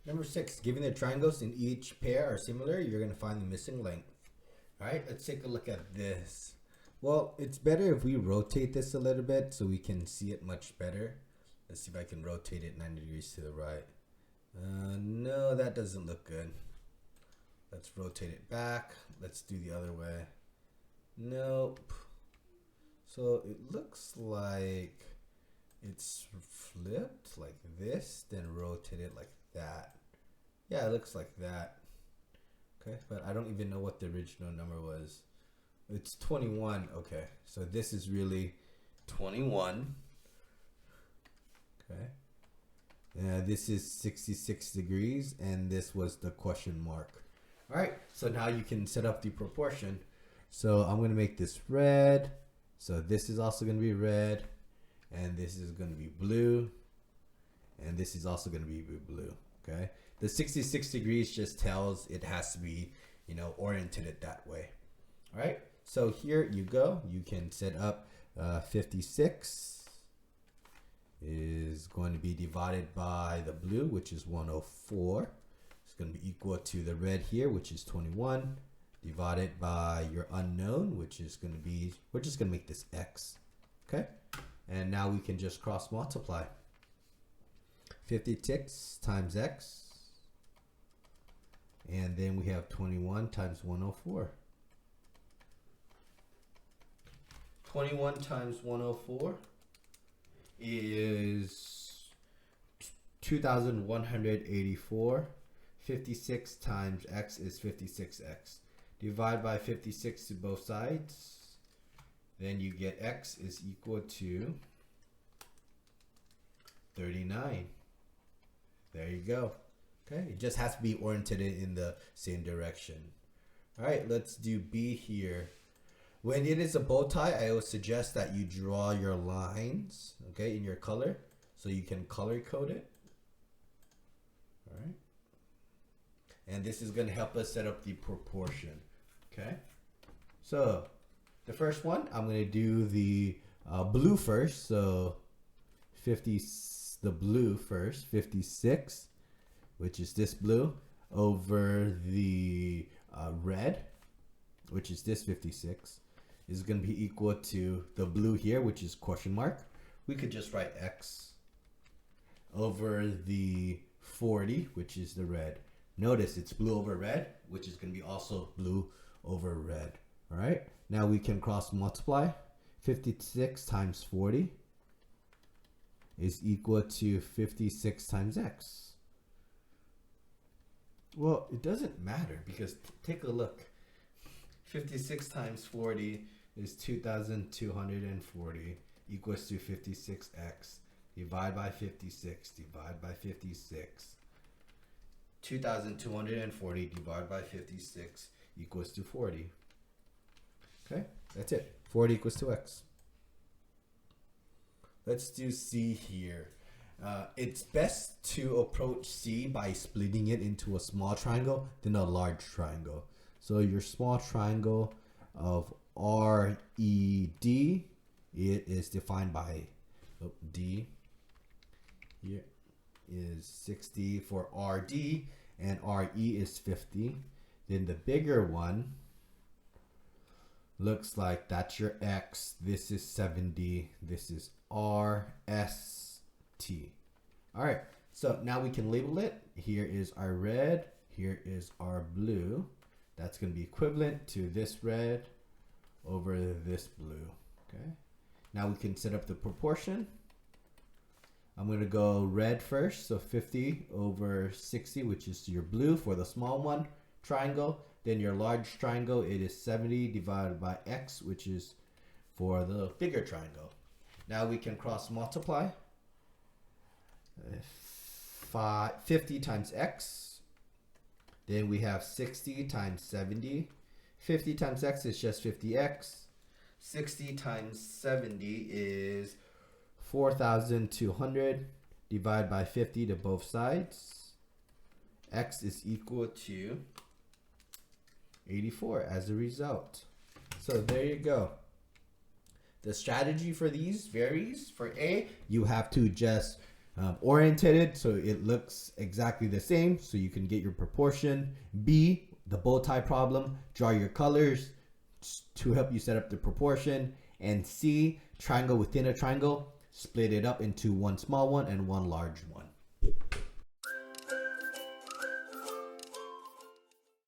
Number 6, given the triangles in each pair are similar, you're going to find the missing length. All right, let's take a look at this. Well, it's better if we rotate this a little bit so we can see it much better. Let's see if I can rotate it 90 degrees to the right. No, that doesn't look good. Let's rotate it back. Let's do the other way. Nope. So it looks like it's flipped like this, then rotate it like that. Yeah, it looks like that. Okay, but I don't even know what the original number was. It's 21. Okay, so this is really 21. Okay. This is 66 degrees, and this was the question mark. All right, so now you can set up the proportion. So I'm going to make this red. So this is also going to be red, and this is going to be blue, and this is also going to be blue. Okay, the 66 degrees just tells it has to be, you know, oriented that way. All right, so here you go. You can set up 56 is going to be divided by the blue, which is 104. It's going to be equal to the red here, which is 21, divided by your unknown, which is going to be, we're just going to make this x. Okay, and now we can just cross multiply. 56 times x, and then we have 21 times 104. 21 times 104 is 2,184. 56 times x is 56x. Divide by 56 to both sides. Then you get x is equal to 39. There you go. Okay, it just has to be oriented in the same direction. All right, let's do B here. When it is a bow tie, I would suggest that you draw your lines, okay, in your color, so you can color code it. All right. And this is going to help us set up the proportion. Okay. So the first one, I'm going to do the blue first. So 50, the blue first, 56, which is this blue, over the red, which is this 56, is going to be equal to the blue here, which is question mark. We could just write x over the 40, which is the red. Notice it's blue over red, which is going to be also blue over red. All right, now we can cross multiply. 56 times 40 is equal to 56 times x. Well, it doesn't matter because take a look. 56 times 40 is 2,240 equals to 56x. Divide by 56, divide by 56. 2,240 divided by 56 equals to 40. Okay, that's it. 40 equals to x. Let's do C here. It's best to approach C by splitting it into a small triangle than a large triangle. So your small triangle of RED, it is defined by D here is 60 for RD, and RE is 50. Then the bigger one looks like that's your X. This is 70. This is RST. All right, so now we can label it. Here is our red. Here is our blue. That's going to be equivalent to this red over this blue. Okay, now we can set up the proportion. I'm going to go red first, so 50 over 60, which is your blue for the small one triangle. Then your large triangle, it is 70 divided by x, which is for the bigger triangle. Now we can cross multiply. 50 times x. Then we have 60 times 70. 50 times x is just 50x. 60 times 70 is 4,200 divided by 50 to both sides. X is equal to 84 as a result. So there you go. The strategy for these varies. For A, you have to just oriented, so it looks exactly the same, so you can get your proportion. B, the bow tie problem, draw your colors to help you set up the proportion. And C, triangle within a triangle, split it up into one small one and one large one.